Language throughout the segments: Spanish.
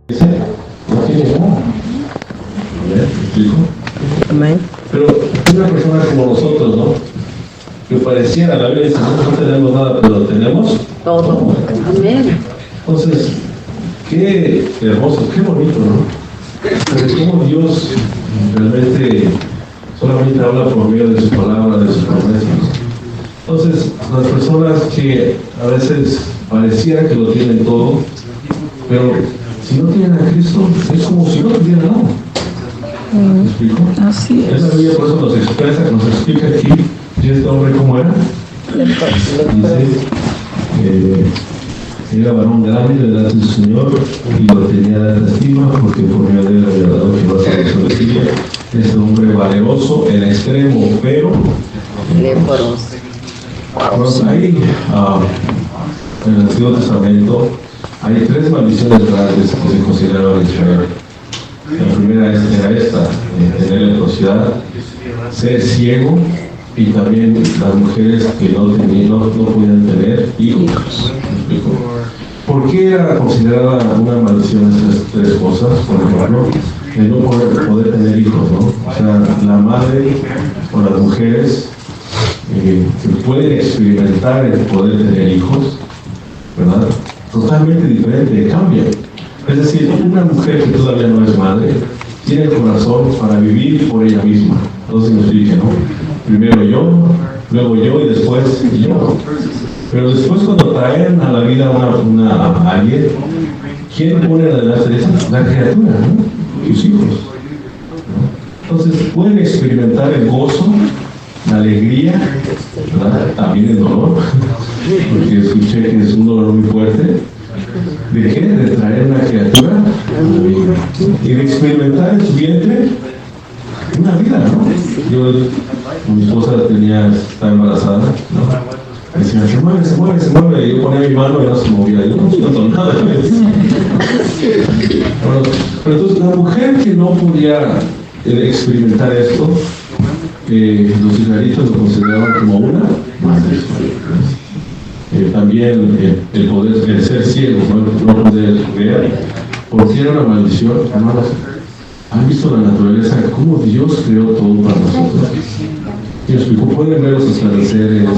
Dice, no tiene nada. ¿Me explico? Amén. Pero una persona como nosotros, ¿no? Que pareciera, la Biblia dice, no tenemos nada, pero tenemos Todo. Amén. Entonces, qué hermoso, qué bonito, ¿no? Pero cómo Dios realmente solamente habla por medio de su palabra, de sus promesas. Entonces, las personas que a veces pareciera que lo tienen todo, pero si no tienen a Cristo, es como si no tuvieran nada. ¿Me explico? Así es. Esa Biblia por eso nos expresa, nos explica aquí, ¿y este hombre cómo era? Dice, era varón grande delante del Señor y lo tenía de alta estima porque por medio de él había dado que va a ser establecido. Este hombre valeroso en extremo, pero Leproso. bueno, ahí en el Antiguo Testamento hay tres maldiciones grandes que se consideraban en Israel. La primera era esta, tener leprosidad, ser ciego y también las mujeres que no podían tener hijos. ¿Me explico? ¿Por qué era considerada una maldición estas tres cosas? Por ejemplo, el no poder tener hijos, ¿no? O sea, la madre o las mujeres que pueden experimentar el poder tener hijos, ¿verdad? Totalmente diferente, cambia. Es decir, una mujer que todavía no es madre tiene el corazón para vivir por ella misma. Entonces me explique, ¿no? Primero yo, luego yo y después yo. Pero después cuando traen a la vida a alguien, ¿quién pone adelante de eso? La criatura, ¿no? Sus hijos, ¿no? Entonces pueden experimentar el gozo, la alegría, ¿verdad? También el dolor, porque escuché que es un dolor muy fuerte. ¿De qué? De traer una criatura a la vida y de experimentar en su vientre una vida, ¿no? Yo, mi esposa estaba embarazada, ¿no? Decía, se mueve. Y yo ponía mi mano y no se movía. Yo no siento nada. Pero entonces, la mujer que no podía experimentar esto, los israelitas lo consideraban como una madre. También el ser ciego, no poder ver, porque era una maldición. Hermanos, ¿han visto la naturaleza? ¿Cómo Dios creó todo para nosotros? Y explicó, pueden ver los atardeceres,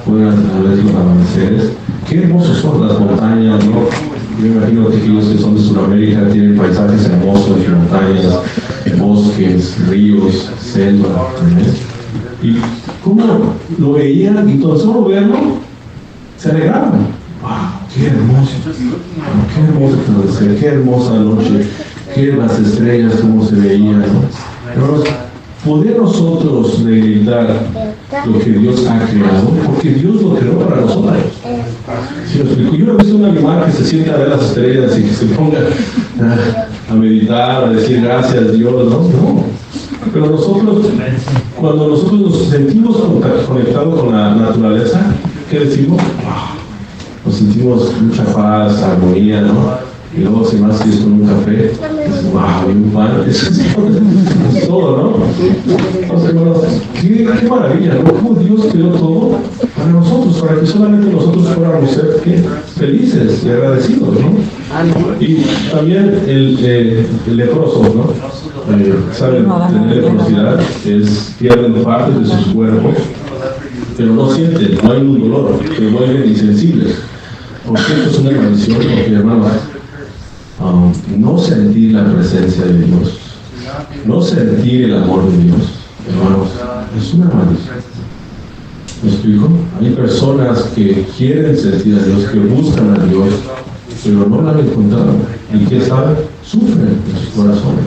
pueden ver los amaneceres. Qué hermosos son las montañas, ¿no? Yo me imagino que aquellos que son de Sudamérica tienen paisajes hermosos, montañas, bosques, ríos, selva, ¿no? Y cómo lo veían y tan solo verlo, se alegraban. ¡Wow! ¡Qué hermoso! ¡Qué hermoso atardecer! ¡Qué hermosa noche! ¡Qué las estrellas cómo se veían! ¿No? Hermanos, poder nosotros deleitar lo que Dios ha creado, porque Dios lo creó para nosotros. ¿Sí me explico? Yo no he visto un animal que se sienta a ver las estrellas y que se ponga a meditar, a decir gracias Dios, ¿no? No. Pero nosotros, cuando nosotros nos sentimos conectados con la naturaleza, ¿qué decimos? Nos sentimos mucha paz, armonía, ¿no? Y luego, si más que es con un café, dices, wow, y un pan, es todo, ¿no? Entonces, hermanos, qué maravilla, ¿no? Cómo Dios creó todo para nosotros, para que solamente nosotros fuéramos ser felices y agradecidos, ¿no? Y también el leproso, ¿no? Saben, tener leprosidad pierden partes de sus cuerpos, pero no sienten, no hay un dolor, se vuelven insensibles. Porque esto es una maldición, porque hermanos, no sentir la presencia de Dios, no sentir el amor de Dios, hermanos, es una maldición. ¿Me explico? Hay personas que quieren sentir a Dios, que buscan a Dios, pero no la han encontrado. ¿Y qué saben? Sufren en sus corazones.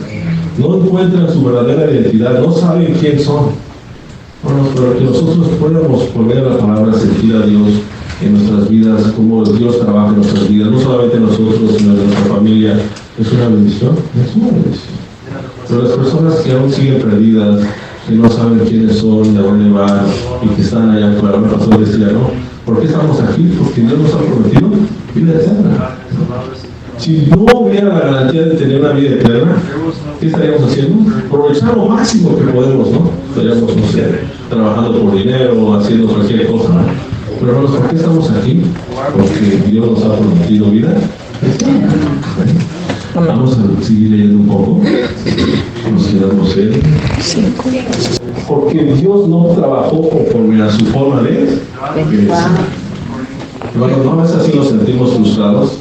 No encuentran su verdadera identidad, no saben quién son. Bueno, pero que nosotros podamos poner la palabra sentir a Dios en nuestras vidas, cómo Dios trabaja en nuestras vidas, no solamente nosotros, sino en nuestra familia, es una bendición, es una bendición. Pero las personas que aún siguen perdidas, que no saben quiénes son, de dónde van, y que están allá afuera, el pastor decía, ¿no? ¿Por qué estamos aquí? Porque Dios nos ha prometido vida eterna. Si no hubiera la garantía de tener una vida eterna, ¿qué estaríamos haciendo? Aprovechar lo máximo que podemos, ¿no? Estaríamos, no sé, trabajando por dinero o haciendo cualquier cosa, ¿no? Pero hermanos, ¿por qué estamos aquí? Porque Dios nos ha prometido vida eterna. Vamos a seguir leyendo un poco. Nos quedamos en 5. Porque Dios no trabajó conforme a su forma de pensar. Bueno, no es así, nos sentimos frustrados,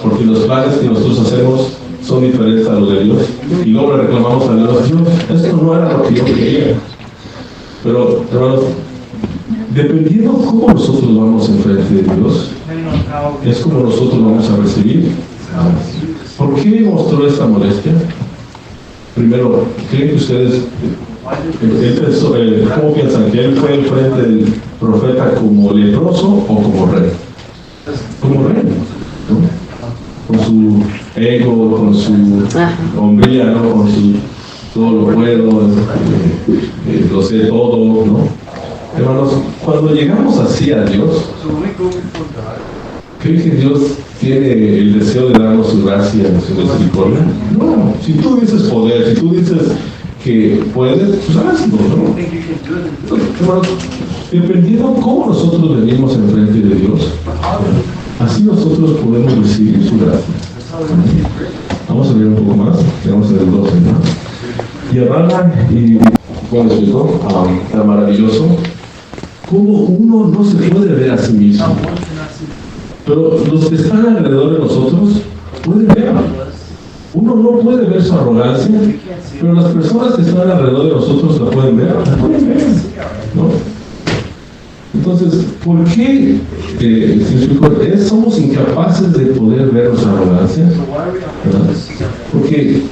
porque los planes que nosotros hacemos son diferentes a los de Dios. Y luego le reclamamos a Dios: Dios, esto no era lo que yo quería. Pero, hermanos, dependiendo cómo nosotros vamos enfrente de Dios, es como nosotros vamos a recibir. ¿Por qué mostró esta molestia? Primero, ¿creen que ustedes, cómo piensan que él fue al frente del profeta como leproso o como rey? Como rey, ¿no? Con su ego, con su hombría, ¿no? Con su todo lo puedo, lo sé todo, ¿no? Hermanos, cuando llegamos así a Dios, ¿creen que Dios tiene el deseo de darnos su gracia, su misericordia? No. Si tú dices poder, si tú dices que puedes, pues hazlo, ¿no? Hermanos, dependiendo cómo nosotros venimos enfrente de Dios, así nosotros podemos recibir su gracia. Vamos a ver un poco más, vamos a ver el 12, ¿no? Y hermana, y bueno, explicó, tan maravilloso, cómo uno no se puede ver a sí mismo. Pero los que están alrededor de nosotros pueden ver. Uno no puede ver su arrogancia, pero las personas que están alrededor de nosotros la pueden ver, ¿no? Entonces, ¿por qué somos incapaces de poder ver nuestra arrogancia? ¿Verdad? Porque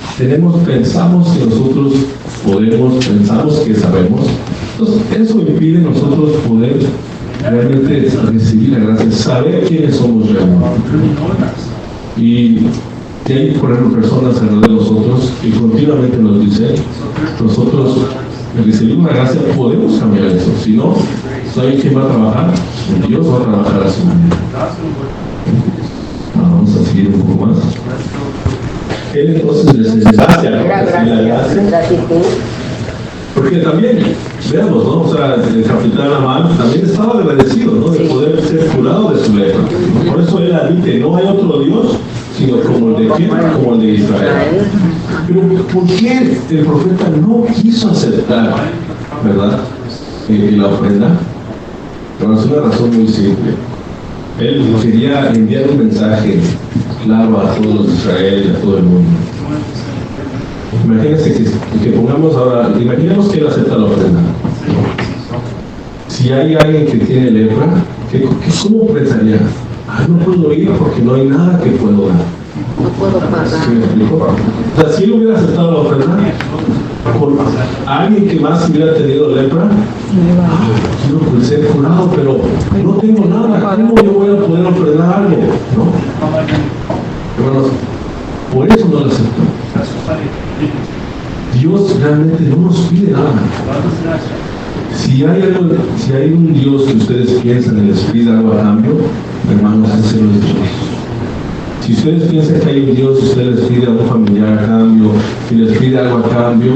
pensamos que nosotros podemos, pensamos que sabemos. Entonces, eso impide a nosotros poder realmente recibir la gracia, saber quiénes somos realmente. Y hay, por ejemplo, personas alrededor de nosotros que continuamente nos dicen: nosotros recibimos una gracia, podemos cambiar eso. Si no, ¿saben quién va a trabajar? Dios va a trabajar así. Vamos a seguir un poco más. Él entonces les enlace la gracia. Porque también, veamos, ¿no? O sea, el capitán Amán también estaba agradecido, ¿no? De poder ser curado de su lepra. Por eso él admite: no hay otro Dios sino como el de quién, como el de Israel. Pero ¿por qué el profeta no quiso aceptar, verdad, la ofrenda? Pero es una razón muy simple. Él quería enviar un mensaje claro a todos los de Israel y a todo el mundo. Imagínense que pongamos ahora, imaginemos que él acepta la ofrenda. Si hay alguien que tiene lepra, ¿cómo pensaría? No puedo ir porque no hay nada que puedo dar. No puedo pagar. ¿Sí me explico? O sea, si él hubiera aceptado la ofrenda, con alguien que más hubiera tenido lepra, quiero pues ser curado, pero no tengo nada. ¿Cómo yo voy a poder ofrendar algo? ¿No? Hermanos, por eso no lo aceptó. Dios realmente no nos pide nada. Si hay un Dios que ustedes piensan y les pide algo a cambio, hermanos, ese no es Dios. Si ustedes piensan que hay un Dios y ustedes les pide a un familiar a cambio, y les pide algo a cambio,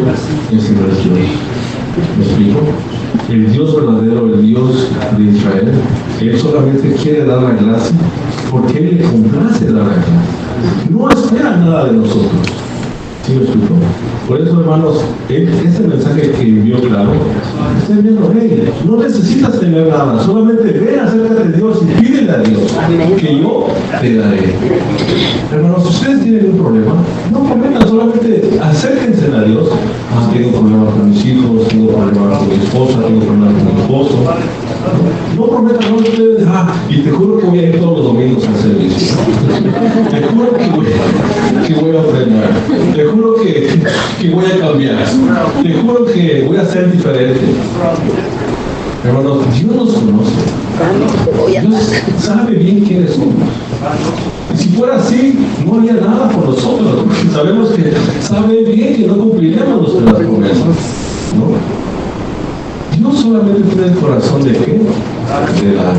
ese no es Dios. ¿Me explico? El Dios verdadero, el Dios de Israel, Él solamente quiere dar la gracia porque Él le complace dar la gracia. No espera nada de nosotros. ¿Sí me explico? Por eso, hermanos, ese mensaje que envió claro, está viendo: hey, no necesitas tener nada, solamente ve, acércate a Dios y pídele a Dios que yo te daré. Hermanos, si ustedes tienen un problema, no prometan, solamente acérquense a Dios. Tengo problemas con mis hijos, tengo problemas con mi esposa, tengo problemas con mi esposo. No prometan, no ustedes, y te juro que voy a ir todos los domingos al servicio. Te juro que voy a ofrendar. Te juro que voy a cambiar. Te juro que voy a ser diferente. Hermanos, Dios nos conoce. Dios sabe bien quiénes somos. Y si fuera así, no haría nada por nosotros, porque sabemos que sabe bien que no cumpliremos nuestras promesas, ¿no? Dios solamente tiene el corazón de qué? De dar.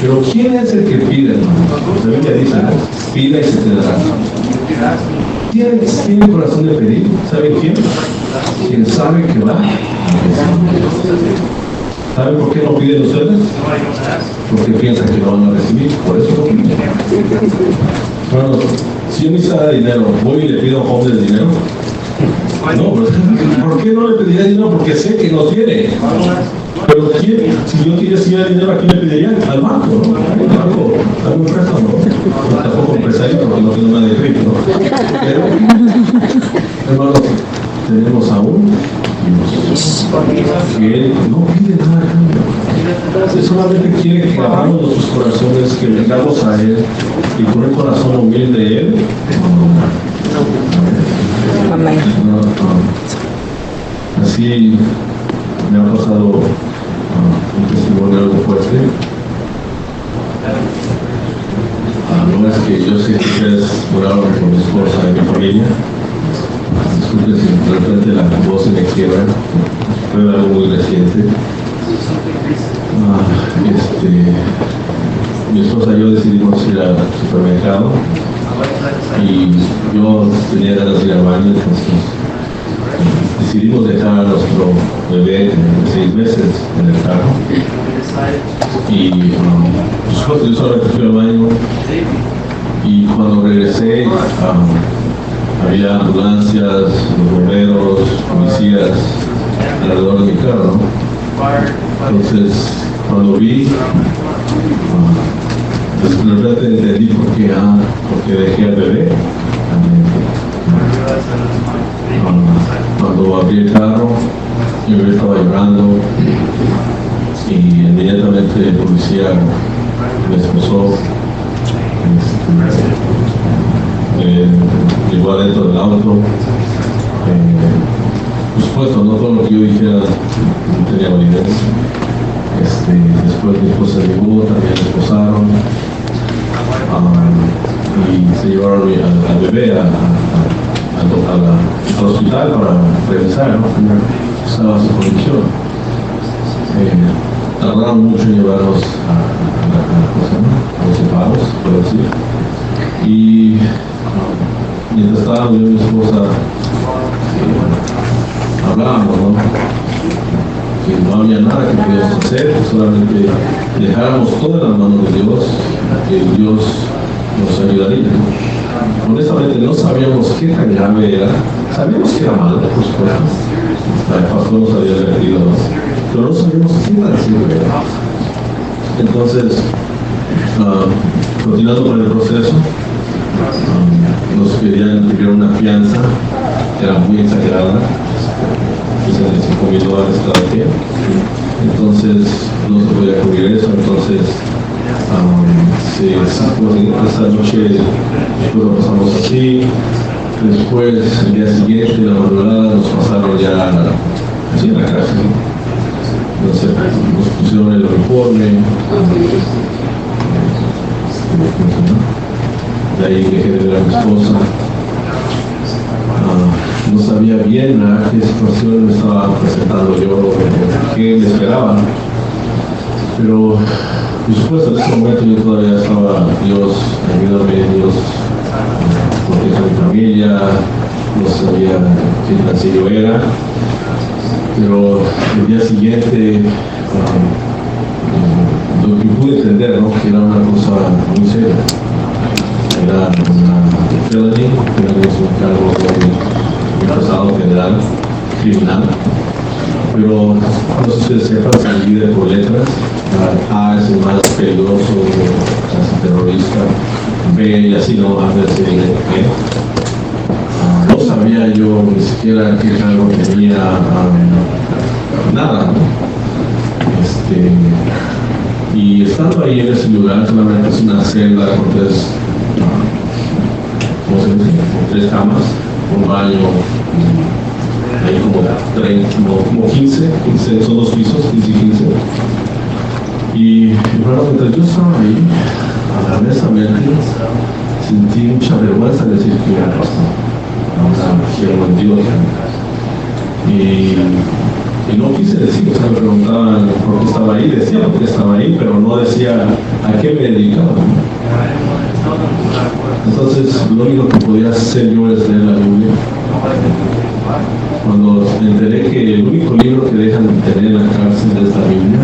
Pero ¿quién es el que pide, hermano? La Biblia dice: pida y se te dará. ¿Quién tiene el corazón de pedir? ¿Sabe quién? Quien sabe que va. ¿Saben por qué no piden ustedes? Porque piensan que no van a recibir. Por eso no piden. Bueno, Si yo necesitara dinero, voy y le pido a un homeless dinero. No, ¿por qué no le pediría dinero? Porque sé que no tiene. Pero ¿quién? Si yo quisiera dinero, ¿a quién le pediría? Al banco, ¿no? Algún préstamo, ¿no? Tampoco empresario, porque no tengo nada de crédito, ¿no? Pero, hermanos, tenemos aún Dios, que Él no pide nada a cambio. Él solamente quiere que abramos nuestros corazones, que vengamos a Él y con el corazón humilde de Él. Amén. Así me ha pasado un testimonio algo fuerte. No es que yo sé que ustedes oraron por mi esposa y mi familia. Disculpen si de repente la voz se me quiebra. Fue algo muy reciente. Mi esposa y yo decidimos ir al supermercado y yo tenía ganas de ir al baño, entonces decidimos dejar a nuestro bebé de 6 meses en el carro y yo solamente fui al baño y cuando regresé había ambulancias, los bomberos, policías alrededor de mi carro. Entonces cuando vi de repente entendí porque dejé al bebé. Cuando abrí el carro, mi bebé estaba llorando y inmediatamente el policía me esposó, llegó adentro del auto. Por supuesto, no todo lo que yo dijera no tenía validez. Después mi esposa llegó, también me esposaron y se llevaron al bebé al hospital para revisar, ¿no? Cómo estaba su condición. Tardaron mucho en llevarnos a los separos, por decir. Y mientras estábamos yo y mi esposa hablábamos, ¿no? Que no había nada que podíamos hacer, que solamente dejáramos todo en las manos de Dios, que Dios nos ayudaría. Honestamente no sabíamos qué tan grave era, sabíamos que era malo, por supuesto, el pastor nos había advertido, pero no sabíamos qué tan serio era. Entonces, continuando con el proceso, nos querían imprimir una fianza, era muy exagerada, $65,000 cada quien. Entonces no se podía cubrir eso, entonces esa noche después lo pasamos así. Después el día siguiente, la madrugada, nos pasaron ya así en la cárcel. Entonces nos pusieron el uniforme. De ahí dejé de ver a mi esposa. No sabía bien a qué situación me estaba presentando yo, qué me esperaba. Pero, por supuesto, en ese momento yo todavía estaba, Dios, ayúdame, Dios, protege a mi familia, no sabía qué tan serio era. Pero el día siguiente, lo que pude entender, ¿no? Que era una cosa muy seria. Era una felony, teníamos un cargo de pasado federal, criminal. Pero no sé si ustedes sepan, se divide por letras. A es el más peligroso, casi terrorista. B y así no a veces E. No sabía yo ni siquiera qué cargo tenía, nada, ¿no? Y estando ahí en ese lugar, solamente es una celda con tres camas, un baño, hay como 15, son 2 pisos, 15 y 15. Y bueno, mientras yo estaba ahí, honestamente, sentí mucha vergüenza de decir que era pastor, que era Dios. Y no quise decir, o sea, me preguntaban por qué estaba ahí, decía por qué estaba ahí, pero no decía a qué me dedicaba. Entonces, lo único que podía hacer yo es leer la Biblia. Cuando me enteré que el único libro que dejan de tener en la cárcel es la Biblia,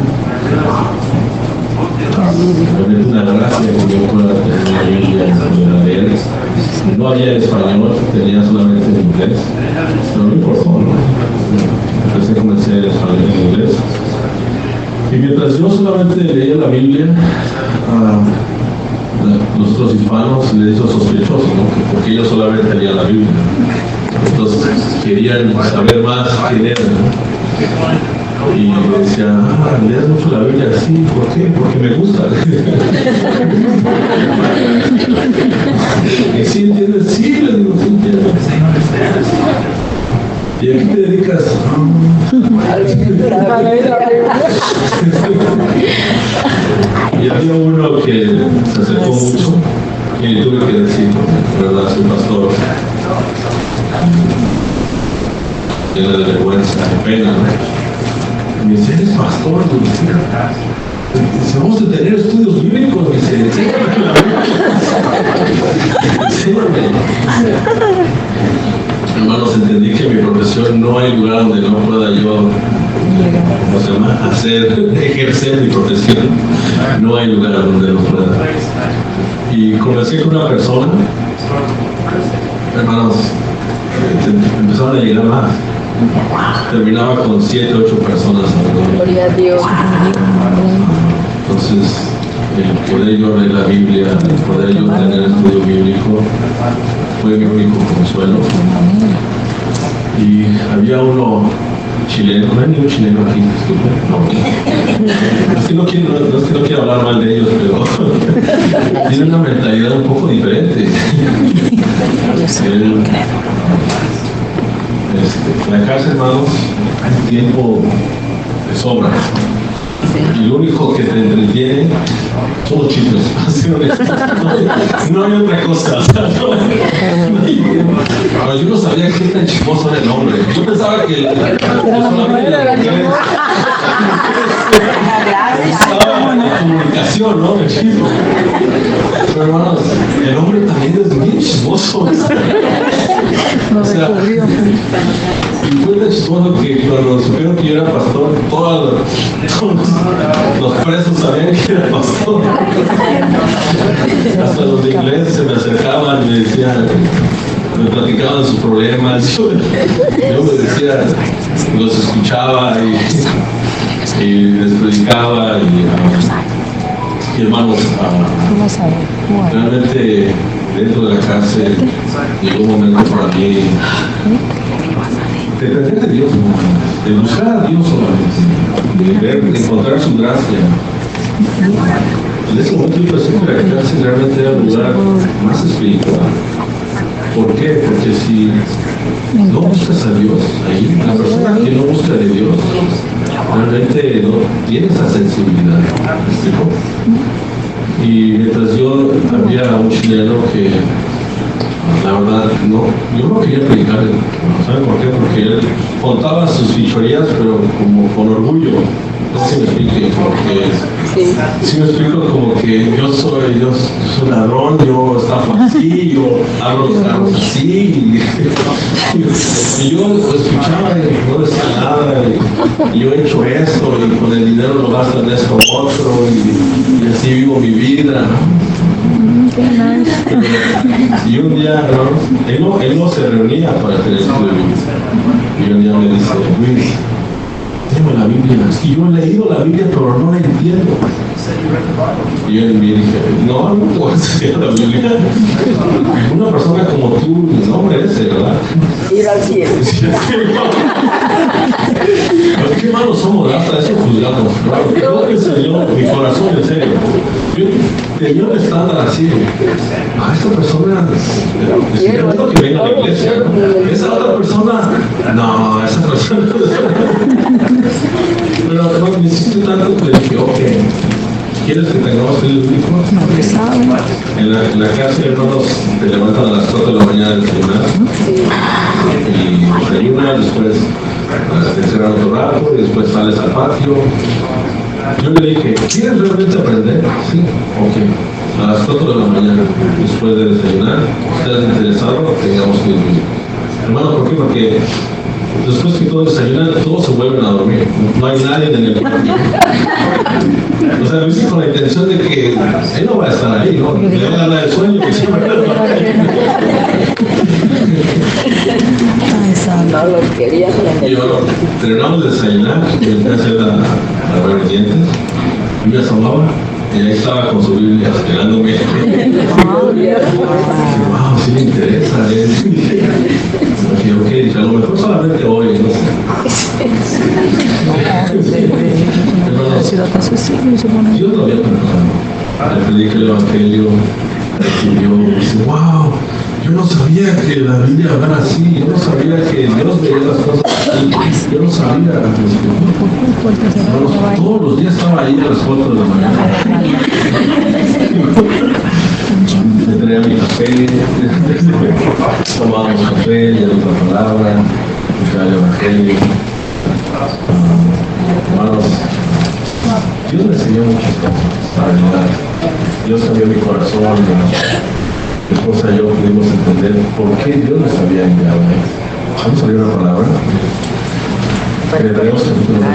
realmente una gracia que yo pueda tener una Biblia y poder leer. No había en español, tenía solamente en inglés, pero no importó, ¿no? Empecé a conocer el español y en inglés. Y mientras yo solamente leía la Biblia, los otros hispanos les hizo sospechoso, ¿no? Porque ellos solamente leían la Biblia. Entonces querían saber más quién era, ¿no? Y me decía, lees mucho la Biblia. Sí, ¿por qué? Porque me gusta. ¿Y sí entiendes? Sí, le digo, sí entiendo. ¿Y a qué te dedicas? Y había uno que se acercó mucho y le tuve que decir, ¿verdad? Soy pastor. Llena de vergüenza, de pena, ¿no? Y me dice, ¿eres pastor? Dice, vamos a tener estudios bíblicos. Dice, enséñame. Hermanos, entendí que en mi profesión no hay lugar donde no pueda yo, ¿cómo se llama? Ejercer mi profesión. No hay lugar donde no pueda. Y comencé con una persona, hermanos, empezaron a llegar más. Terminaba con 7, 8 personas alrededor. Gloria a Dios. Entonces, el poder yo leer la Biblia, el poder yo tener estudio bíblico, fue mi único consuelo. Y había uno chileno, no hay ningún chileno aquí, disculpe. No. Es que no quiero hablar mal de ellos, pero tienen una mentalidad un poco diferente. En la casa, hermanos, hay tiempo de sobra. Y lo único que te entretiene son los chismes. No hay otra cosa. Pero yo no sabía qué tan chismoso era el hombre. Yo pensaba que solamente la estaba en la comunicación, ¿no? El chisme. Pero hermanos, el hombre también es bien chismoso. O sea, y fue tan chistoso que cuando supieron que yo era pastor, todos los presos sabían que era pastor. Hasta los de inglés se me acercaban y me decían, me platicaban sus problemas. Yo me decía, los escuchaba y les predicaba. Y hermanos, realmente dentro de la cárcel llegó un momento para mí de depender de Dios, de buscar a Dios solamente, de encontrar su gracia. En ese momento yo pensé que la cárcel realmente era un lugar más espiritual. ¿Por qué? Porque si no buscas a Dios ahí, la persona que no busca de Dios realmente no tiene esa sensibilidad. ¿Me explico? Y mientras yo había un chileno que la verdad yo no quería predicar, ¿saben por qué? Porque él contaba sus fechorías pero como con orgullo. No sé si me explique, porque si me explico como que yo soy ladrón, yo estafo así, yo abro los carros así, y yo lo escuchaba y no decía nada, y yo he hecho esto, y con el dinero lo gasto en esto otro, y así vivo mi vida, ¿no? Y un día, ¿no? él no se reunía para tener estudio bíblico, y un día me dice, Luis, tengo la Biblia, y yo he leído la Biblia pero no la entiendo. Y yo en mí dije, no te voy a enseñar la Biblia. Una persona como tú no merece, ¿verdad? Ir al cielo. Qué malos somos, hasta eso juzgamos. Yo me enseñó mi corazón, en serio. Yo tenía un estándar así. Esta persona necesito que venga a la iglesia. Esa otra persona, no, esa persona. Pero no, me hiciste tanto que dije, ok, ¿quieres que tengamos estudio bíblico? En la cárcel, hermanos, te levantan a las 4 de la mañana del desayunar. Y desayunas, después te encerran otro rato y después sales al patio. Yo le dije, ¿quieres realmente aprender? Sí, ok. A las 4 de la mañana, después de desayunar, ¿estás interesado? Tengamos estudio bíblico. Hermano, ¿por qué? Porque después que todos desayunan, todos se vuelven a dormir. No hay nadie en el cuarto. O sea, lo hice con la intención de que él no va a estar ahí, ¿no? Le va a ganar el sueño que siempre No lo quería. y yo terminamos de desayunar, y entré a hacer la los dientes, y me asomaba, y ahí estaba con su Biblia esperándome. Wow, sí me interesa, Dije, ok, dije, a lo mejor solamente hoy, no sé. Hermanos, Dios lo había preparado. Le prediqué el Evangelio, recibió, y dice, wow, yo no sabía que la Biblia hablara así, yo no sabía que Dios veía las cosas así, yo no sabía. Todos los días estaba ahí a las 4 de la mañana. Me traía mi café, tomábamos café, leía la palabra, escuchaba el Evangelio. Hermanos, Dios me enseñó muchas cosas, la verdad. Dios cambió mi corazón, mi esposa y yo pudimos entender por qué Dios nos había enviado. Vamos a leer una palabra. Hebreos capítulo 12.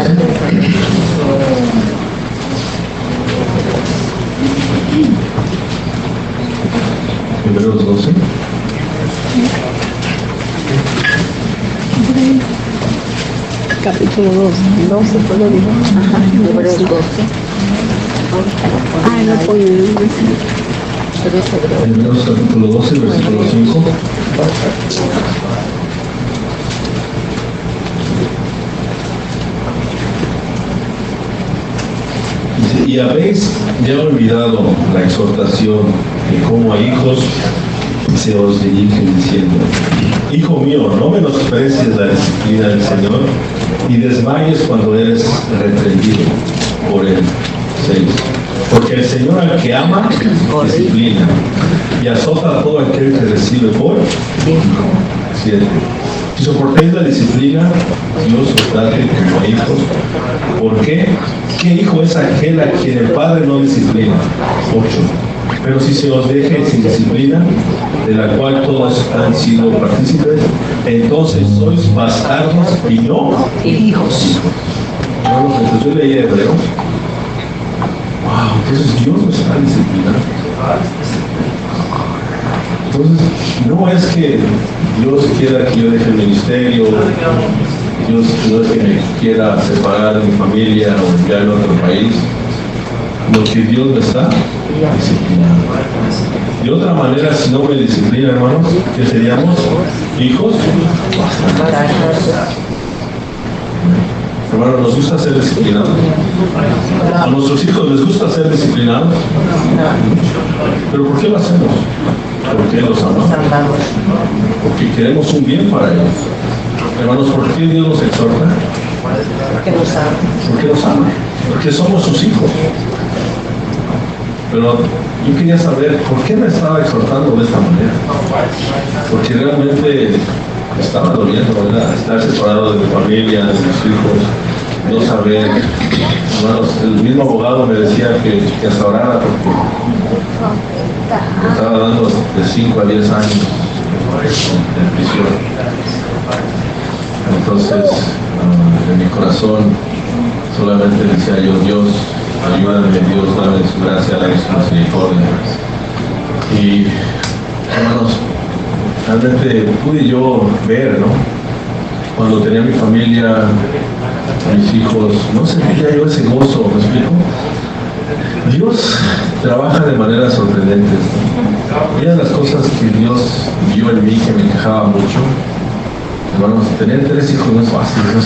Hebreos 12. Capítulo 12, por lo digo. Ajá, Hebreos 12. Ay, no puedo. Hebreos capítulo 12, versículo 5. Dice, y habéis ya olvidado la exhortación que como a hijos se os dirige diciendo, hijo mío, no menosprecies la disciplina del Señor y desmayes cuando eres reprendido por él. 6. Porque el Señor al que ama, disciplina y azota a todo aquel que recibe por 7. Si soportáis la disciplina, Dios os trate como a hijos. ¿Por qué? ¿Qué hijo es aquel a quien el Padre no disciplina? 8. Pero si se os deje sin disciplina, de la cual todos han sido partícipes, entonces sois bastardos y no hijos. Bueno, entonces yo leí Hebreos. Wow, entonces Dios nos está disciplinando. Entonces, no es que Dios quiera que yo deje el ministerio, Dios no es que me quiera separar de mi familia o enviarme a otro país. Lo que Dios me está disciplinando. De otra manera, si no me disciplina, hermanos, ¿qué seríamos? Hijos. Hermanos, ¿nos gusta ser disciplinados? ¿A nuestros hijos les gusta ser disciplinados? ¿Pero por qué lo hacemos? Porque los amamos. Porque queremos un bien para ellos. Hermanos, ¿por qué Dios nos exhorta? Porque nos ama. Porque nos ama. Porque somos sus hijos. Pero yo quería saber por qué me estaba exhortando de esta manera. Porque realmente me estaba doliendo, ¿verdad? Estar separado de mi familia, de mis hijos, no saber. Hermanos, el mismo abogado me decía que hasta orara porque me estaba dando de 5 a 10 años en prisión. Entonces, en mi corazón solamente decía yo, Dios, ayúdame, Dios, dame su gracia, dame su misericordia. Y, hermanos, realmente pude yo ver, ¿no? Cuando tenía mi familia, mis hijos, no sentía yo ese gozo, ¿me explico? Dios trabaja de maneras sorprendentes, ¿no? Una de las cosas que Dios vio en mí que me quejaba mucho, hermanos, tener 3 hijos no es fácil, ¿no?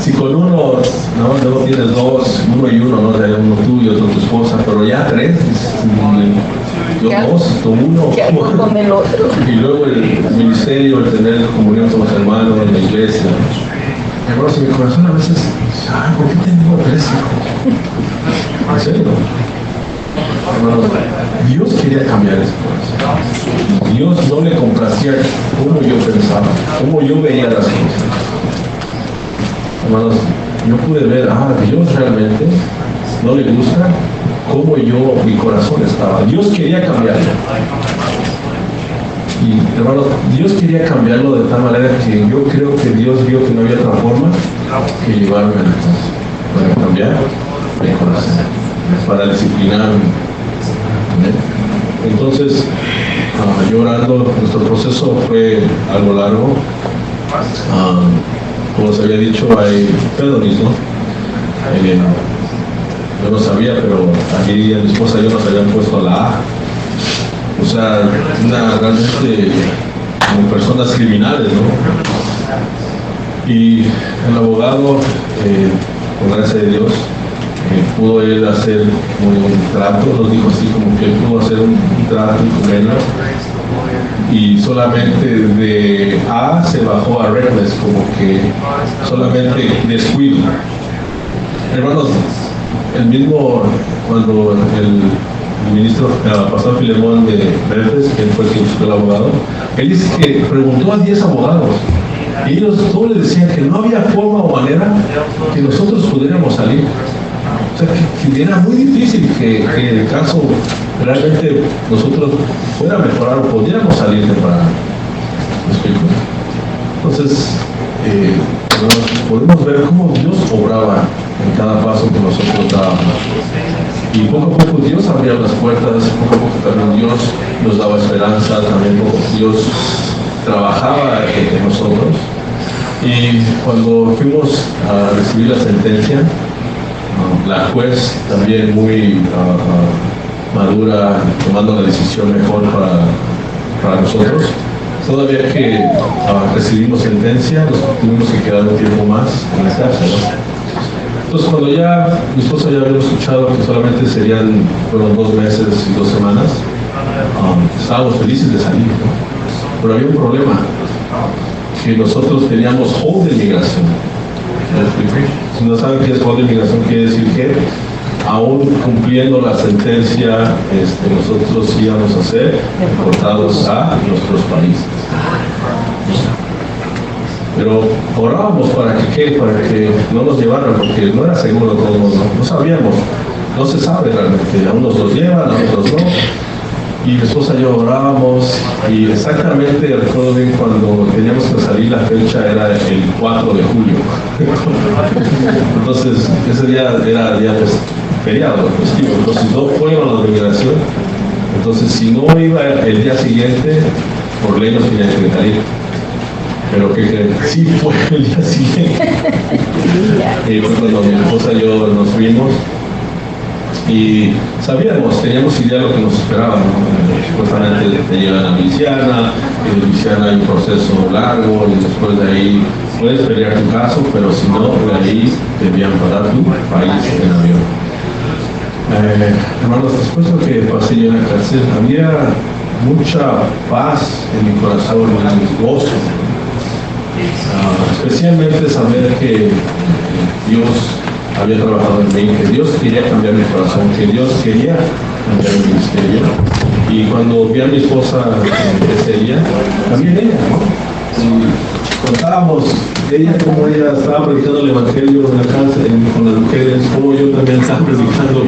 Si con uno, no, luego tienes 2, uno y uno, ¿no? Uno tuyo, otro tu esposa, pero ya 3, yo 2, tú 1. Y luego el ministerio, el tener comunión con los hermanos en la iglesia. Hermanos, en mi corazón a veces, ay, ¿por qué tengo 3 hijos? ¿En serio? Hermanos, Dios quería cambiar eso. Dios no le complacía como yo pensaba, como yo veía las cosas. Hermanos, yo pude ver, Dios realmente no le gusta cómo mi corazón estaba. Dios quería cambiarlo. Y hermano, Dios quería cambiarlo de tal manera que yo creo que Dios vio que no había otra forma que llevarme a la casa para cambiar mi corazón, para disciplinarme. Entonces, yo orando, nuestro proceso fue algo largo. Como se había dicho, hay pedonismo. Yo no sabía, pero aquí a mi esposa y yo nos habían puesto la A. O sea, realmente como personas criminales, ¿no? Y el abogado, por gracia de Dios, pudo él hacer un trato, nos dijo así como que él pudo hacer un trato y convenio, y solamente de A se bajó a reckless, como que solamente descuido. Hermanos, el mismo cuando el ministro pastor Filemón de Bertes, que fue quien buscó el abogado, él dice que preguntó a 10 abogados y ellos todos le decían que no había forma o manera que nosotros pudiéramos salir. O sea, que era muy difícil que el caso realmente nosotros fuera mejorado, pudiéramos salir temprano. ¿Me explico? Entonces, podemos ver cómo Dios obraba en cada paso que nosotros dábamos. Y poco a poco Dios abría las puertas, poco a poco también Dios nos daba esperanza, también poco Dios trabajaba en nosotros. Y cuando fuimos a recibir la sentencia, la juez también muy madura, tomando la decisión mejor para nosotros. Todavía que recibimos sentencia, nos tuvimos que quedar un tiempo más en la cárcel, ¿no? Entonces, cuando ya mi esposa ya había escuchado que solamente fueron 2 meses y 2 semanas, estábamos felices de salir, ¿no? Pero había un problema, que nosotros teníamos hold de migración. Si no saben qué es hold de migración, quiere decir que aún cumpliendo la sentencia, nosotros íbamos a ser deportados a nuestros países. Pero orábamos para que no nos llevaran, porque no era seguro todo, no sabíamos, no se sabe realmente, a unos los llevan, a otros no. Y mi esposa y yo orábamos, y exactamente recuerdo bien cuando teníamos que salir, la fecha era el 4 de julio. Entonces, ese día era día feriado, festivo. Entonces, no fueron a la migración. Entonces, si no iba el día siguiente, por ley nos tenían que salir. Pero que sí fue el día siguiente. Y fue cuando mi esposa y yo nos fuimos. Y sabíamos, teníamos idea de lo que nos esperaba, ¿no? Supuestamente te llevan a Luisiana, y de Luisiana hay un proceso largo, y después de ahí puedes pelear tu caso, pero si no, de ahí te envían para tu país en avión. Hermanos, después de lo que pasé yo en la cárcel, había mucha paz en mi corazón, en mi gozo. Especialmente saber que Dios había trabajado en mí, que Dios quería cambiar mi corazón, que Dios quería cambiar mi ministerio. Y cuando vi a mi esposa ese día, también ella, ¿no? Y contábamos ella como ella estaba predicando el evangelio en la cárcel con las mujeres, como yo también estaba predicando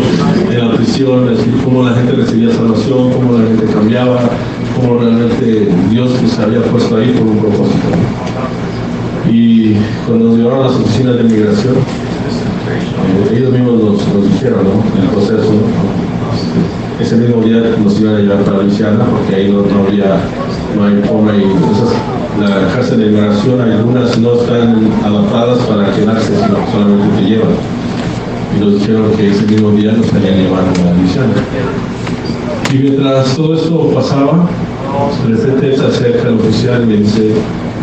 en la prisión, así cómo la gente recibía salvación, cómo la gente cambiaba, cómo realmente Dios nos había puesto ahí por un propósito. Y cuando nos llevaron a las oficinas de migración, ellos mismos nos dijeron, ¿no? El proceso, ¿no? Ese mismo día nos iban a llevar para Luisiana, porque ahí no hay forma, y entonces la cárcel de migración, algunas no están adaptadas para quedarse, sino solamente te llevan. Y nos dijeron que ese mismo día nos estarían llevando a Luisiana. Y mientras todo esto pasaba, de repente se acerca el oficial y me dice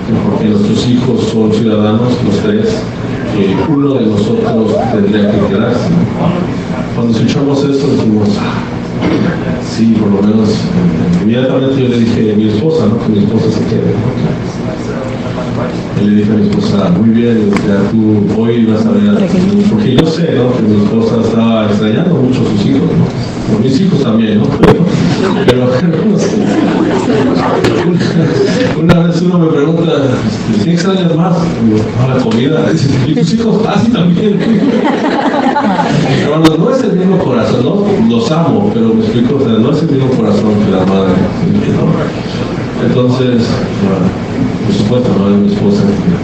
que porque nuestros hijos son ciudadanos, los 3, uno de nosotros tendría que quedarse. Cuando escuchamos esto dijimos, sí, por lo menos inmediatamente yo le dije a mi esposa, ¿no? Que mi esposa se quede. Y le dije a mi esposa, muy bien, o sea, tú hoy vas a ver, porque yo sé, ¿no? Que mi esposa estaba extrañando mucho a sus hijos, ¿no? Por mis hijos también, ¿no? Pero una vez uno me pregunta, ¿qué extrañas más? La comida. Y tus hijos, así también. Hermanos, no es el mismo corazón, ¿no? Los amo, pero me explico, o sea, no es el mismo corazón que la madre. Entonces, por supuesto, no era mi esposa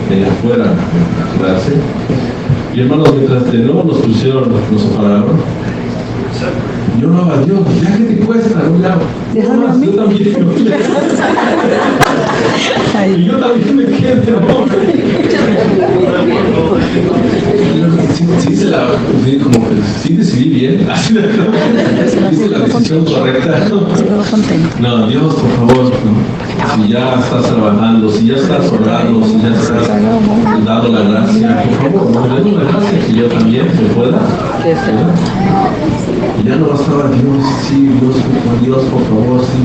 que ella fuera a quedarse. Y hermanos, mientras de nuevo nos separaron, yo no a Dios, ya que te cuesta, no ya. Déjame a mí. Yo también. Y yo también me quedo. Sí, como que sí decidí bien. Hice la decisión correcta. No, Dios, por favor, ¿no? Si ya estás trabajando, si ya estás orando, si ya estás dando la gracia, por favor, no me den la gracia que yo también me pueda. Y ya no bastaba Dios, sí, Dios, por favor, sí.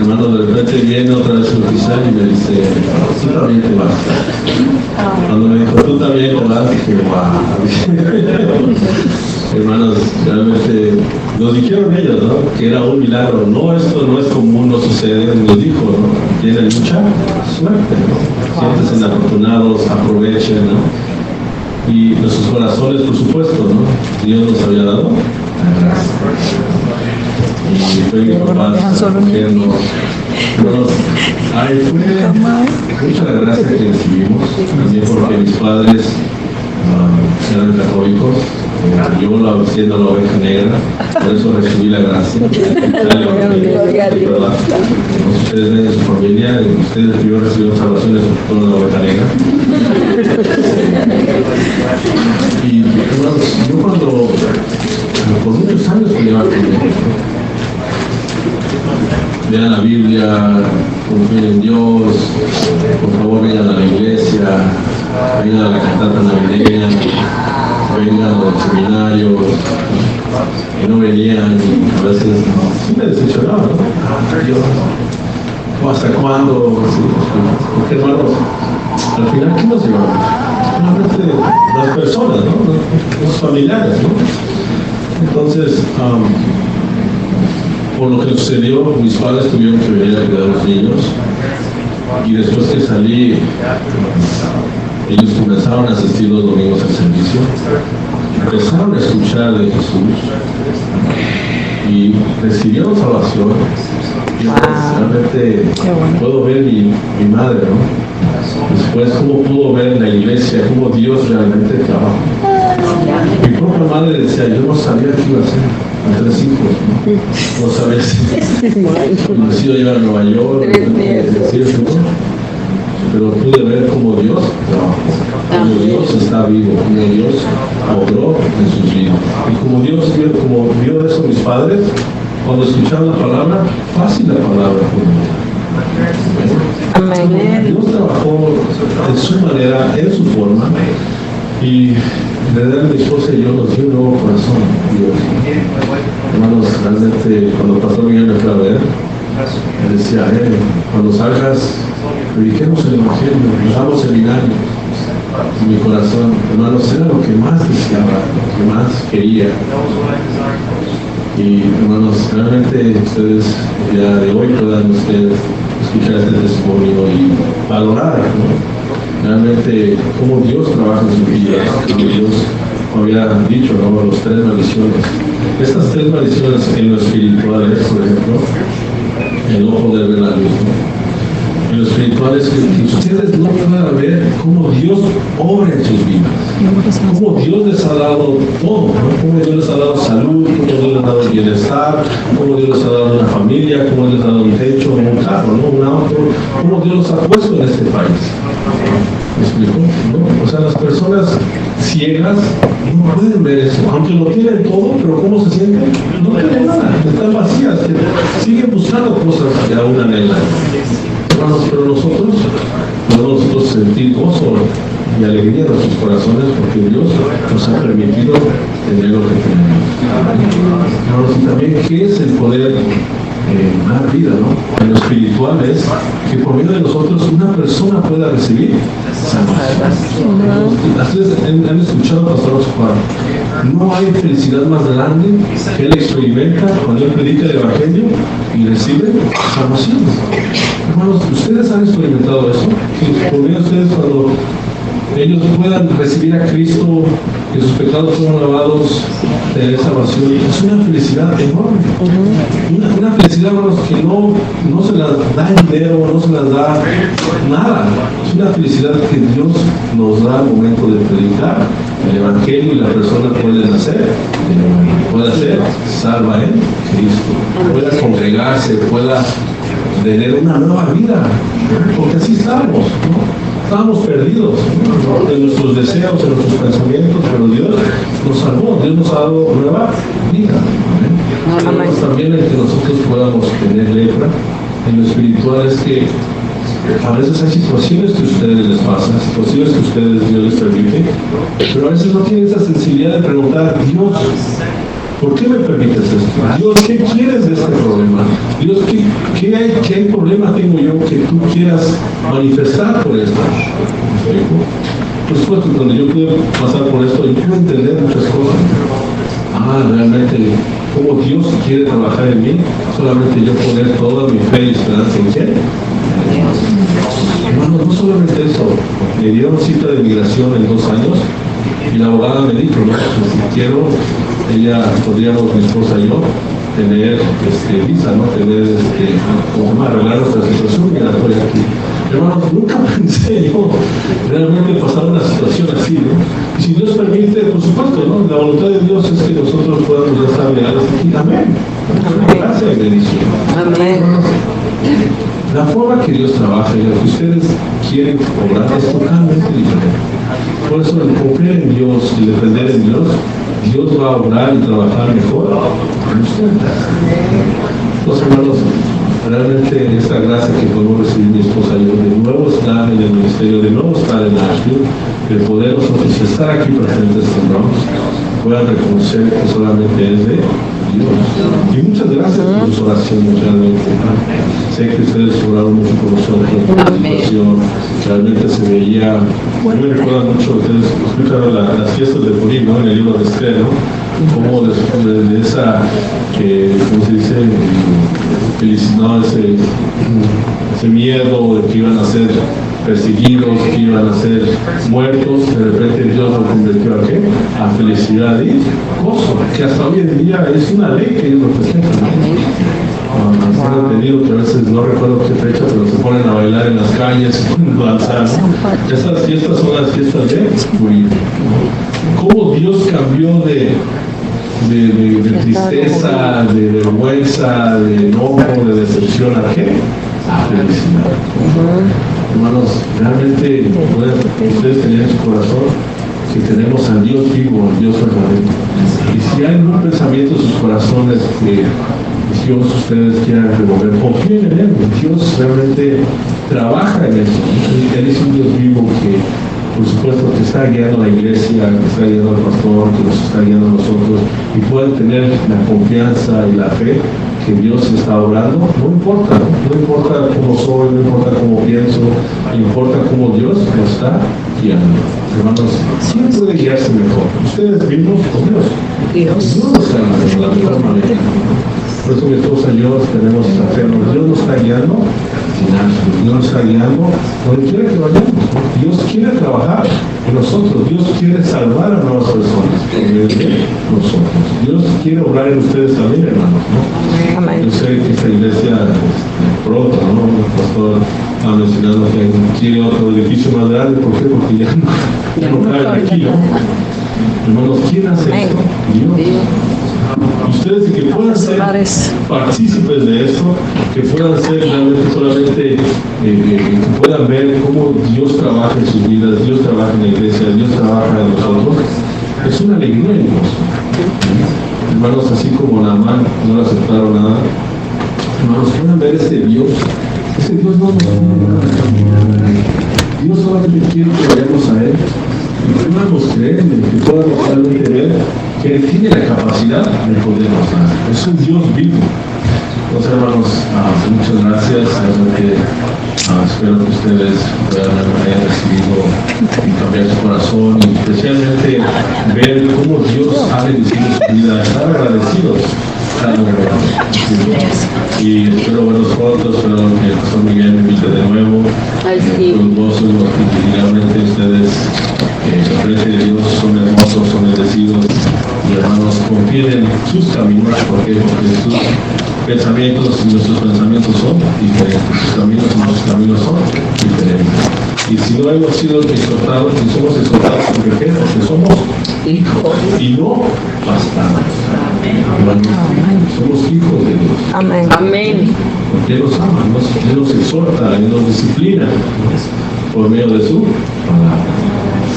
Hermano, de repente viene otra vez el oficial y me dice, tú también te vas. Cuando me dijo, tú también te vas, dije, wow. Hermanos, realmente nos dijeron ellos, ¿no? Que era un milagro. No, esto no es común, no sucede. Nos dijo, ¿no? Tienen mucha suerte, ¿no? Siéntense afortunados, aprovechen, ¿no? Y nuestros corazones, por supuesto, ¿no? Dios nos había dado la gracia. Y fue mi papá recogiendo. Ahí fue mucha la gracia que recibimos, también porque mis padres eran católicos. Yo siendo la oveja negra, por eso recibí la gracia. Ustedes ven en su familia, ustedes primero recibieron salvaciones por la oveja negra. Y yo cuando, por muchos años peleaba con Dios. Vean la Biblia, confíen en Dios, por favor vengan a la iglesia, vengan a la cantata navideña, vengan a los seminarios, que no venían, y a veces sí me decepcionaba, ¿no? ¿Hasta cuándo? Porque hermanos, al final, ¿qué nos llevamos? Solamente las personas, ¿no? Los familiares, ¿no? Entonces, por lo que sucedió, mis padres tuvieron que venir a cuidar a los niños, y después que salí, ellos comenzaron a asistir los domingos al servicio, empezaron a escuchar de Jesús y recibieron salvación. Y realmente puedo ver mi madre, ¿no? Después cómo pudo ver en la iglesia, cómo Dios realmente trabaja. Mi propia madre decía, yo no sabía qué iba a hacer a 3 hijos, no sabía si me decido llevar a Nueva York, pero pude ver cómo Dios trabajó, cómo Dios está vivo, cómo Dios obró en sus vidas. Y como Dios vio eso mis padres, cuando escuchaban la palabra, fácil la palabra. Amén. Dios trabajó en su manera, en su forma, y de verdad mi esposa y yo nos dio un nuevo corazón. Dios. Hermanos, realmente cuando el pastor Miguel me fue a ver, me decía, cuando salgas, prediquemos el evangelio, hagamos seminarios. Mi corazón, hermanos, era lo que más deseaba, lo que más quería. Y hermanos, realmente ustedes ya de hoy puedan ustedes escuchar este testimonio y valorar, ¿no? Realmente cómo Dios trabaja en su vida, como Dios había dicho, ¿no? Las 3 maldiciones. Estas 3 maldiciones en lo espiritual, por ejemplo, el ojo de ver la luz, ¿no? En lo espiritual es que ustedes no puedan ver cómo Dios obra en sus vidas, cómo Dios les ha dado todo, ¿no? Cómo Dios les ha dado salud, cómo Dios les ha dado bienestar, cómo Dios les ha dado una familia, cómo Dios les ha dado un techo, un carro, ¿no? Un auto, cómo Dios los ha puesto en este país. ¿Me explico? ¿No? O sea, las personas ciegas no pueden ver eso, aunque lo tienen todo, pero ¿cómo se sienten? No tienen nada, están vacías, siguen buscando cosas que aún anhelan. Hermanos, pero nosotros podemos sentir gozo y alegría en nuestros corazones porque Dios nos ha permitido tener lo que tenemos. Hermanos, y también, ¿qué es el poder dar vida, ¿no? En lo espiritual es que por medio de nosotros una persona pueda recibir salvación. Ustedes han escuchado al pastor Oscar, no hay felicidad más grande que él experimenta cuando él predica el evangelio y recibe salvación. Hermanos, ¿ustedes han experimentado eso? Por medio de ustedes cuando ellos puedan recibir a Cristo, que sus pecados fueron lavados, tener salvación. Es una felicidad enorme. Una felicidad, hermanos, que no se las da el dinero, no se las da nada. Es una felicidad que Dios nos da al momento de predicar el Evangelio, y la persona puede ser salva en Cristo, pueda congregarse, pueda tener una nueva vida, porque así estamos, ¿no? Estábamos perdidos, ¿no?, en nuestros deseos, en nuestros pensamientos, pero Dios nos salvó, Dios nos ha dado nueva vida. Pero también el que nosotros podamos tener lepra en lo espiritual es que a veces hay situaciones que a ustedes les pasan, situaciones que Dios les permite, pero a veces no tienen esa sensibilidad de preguntar: Dios, ¿por qué me permites esto? Dios, ¿qué quieres de este problema? Dios, ¿qué problema tengo yo que tú quieras manifestar por esto? Por supuesto, cuando yo pude pasar por esto, yo pude entender muchas cosas. Realmente, cómo Dios quiere trabajar en mí, solamente yo poner toda mi fe y esperanza en ¿qué? Hermanos, no solamente eso, me dieron cita de migración en 2 años, y la abogada me dijo, ¿no?, pues, si quiero, podríamos, mi esposa y yo, tener visa, ¿no?, como arreglar nuestra situación migratoria aquí. Hermanos, nunca pensé yo realmente pasar una situación así, ¿no? Y si Dios permite, por supuesto, ¿no?, la voluntad de Dios es que nosotros podamos ya estar legales aquí. Amén. Gracias y bendición. Amén. La forma que Dios trabaja y lo que ustedes quieren obrar es totalmente diferente. Por eso, el confiar en Dios y depender en Dios, Dios va a obrar y trabajar mejor en ustedes. Entonces, hermanos, realmente esta gracia que podemos recibir mi esposa y yo, de nuevo estar en el ministerio, de nuevo estar en Asheville, de poder nosotros estar aquí presentes con nosotros, puedan reconocer que solamente es de Dios. Y muchas gracias por sus oraciones, realmente. Sé que ustedes oraron mucho por nosotros, por la situación. Realmente se veía, yo me recuerdo mucho, ustedes escucharon las fiestas de Purim, ¿no?, en el libro de Esther, ¿no?, como después de esa, ¿cómo se dice?, felicidad, ese miedo de que iban a ser perseguidos, que iban a ser muertos, de repente Dios lo convirtió ¿a qué? A felicidad y gozo, que hasta hoy en día es una ley que ellos lo festejan, ¿no? Han entendido que a veces no recuerdo qué fecha, pero se ponen a bailar en las calles, se ponen a danzar, ¿no? Estas fiestas son las fiestas de Purim. ¿Cómo Dios cambió de tristeza, de vergüenza, de enojo, de decepción a qué? A felicidad. Hermanos, realmente ustedes tenían en su corazón que tenemos al Dios vivo, al Dios verdadero. Y si hay algún pensamiento en sus corazones que Dios ustedes quieran remover, confíen en Él. Dios realmente trabaja en eso. Él es un Dios vivo que, por supuesto, que está guiando a la iglesia, que está guiando al pastor, que nos está guiando a nosotros, y pueden tener la confianza y la fe que Dios está obrando. No importa cómo soy, no importa cómo pienso, no importa cómo Dios nos está guiando. Hermanos, ¿quién puede guiarse mejor? Ustedes mismos o Dios. Dios nos está guiando de la mejor manera. Por eso mi esposa y yo tenemos esa fe. Dios nos está guiando, Dios nos está guiando donde quiera que vayamos. Dios quiere trabajar en nosotros. Dios quiere salvar a nuevas personas por medio de nosotros. Dios quiere obrar en ustedes también, hermanos, ¿no? Yo sé que esta iglesia pronto, ¿no?, el pastor ha mencionado que quiere otro edificio más grande. ¿Por qué? Porque ya no cabe aquí, ¿no? Hermanos, ¿quién hace esto? Dios. Ustedes, que puedan ser partícipes de eso, que puedan ser realmente solamente, que puedan ver cómo Dios trabaja en sus vidas, Dios trabaja en la iglesia, Dios trabaja en nosotros, es una alegría en nosotros. Hermanos, así como Naamán no le aceptaron nada, hermanos, puedan ver ese Dios no nos pide nada. Dios solamente quiere que vayamos a Él y podamos creer, que podamos realmente ver que Él tiene la capacidad de podernos dar. Es un Dios vivo. Entonces, hermanos, muchas gracias. Espero que ustedes hayan recibido y cambiar su corazón, y especialmente ver cómo Dios ha bendecido su vida, estar agradecidos Y espero verlos pronto, espero que el pastor Miguel me invite de nuevo. Ay, sí. Los gozo y realmente ustedes, la presencia de Dios, son hermosos, son bendecidos. Y hermanos, confíen en sus caminos, porque sus pensamientos y nuestros pensamientos son diferentes. Sus caminos y nuestros caminos son diferentes. Y si no hemos sido exhortados, si somos exhortados, ¿por qué? Porque somos hijos y no bastardos. Somos hijos de Dios. Amén. Amén. Porque Él nos ama, Él nos exhorta, Él nos disciplina por medio de su palabra.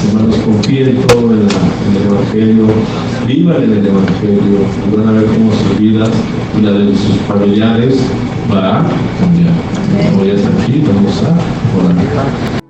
Hermanos, confíen todo en el Evangelio, vivan en el Evangelio, y van a ver cómo su vida y la de sus familiares va a cambiar. Hoy hasta aquí, vamos a orar.